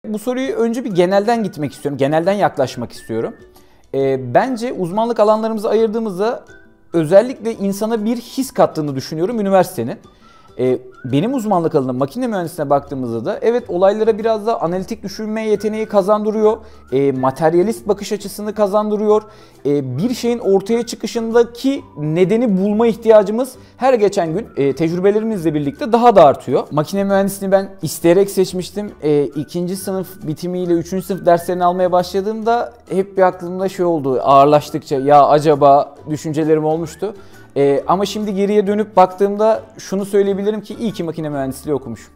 Bu soruyu önce bir genelden gitmek istiyorum. Genelden yaklaşmak istiyorum. Bence uzmanlık alanlarımızı ayırdığımızda özellikle insana bir his kattığını düşünüyorum üniversitenin. Benim uzmanlık alanım makine mühendisliğine baktığımızda da evet olaylara biraz da analitik düşünme yeteneği kazandırıyor. Materyalist bakış açısını kazandırıyor. Bir şeyin ortaya çıkışındaki nedeni bulma ihtiyacımız her geçen gün tecrübelerimizle birlikte daha da artıyor. Makine mühendisliğini ben isteyerek seçmiştim. 2. sınıf bitimiyle 3. sınıf derslerini almaya başladığımda hep bir aklımda şey oldu, ağırlaştıkça ya acaba düşüncelerim olmuştu. Ama şimdi geriye dönüp baktığımda şunu söyleyebilirim ki iyi ki makine mühendisliği okumuşum.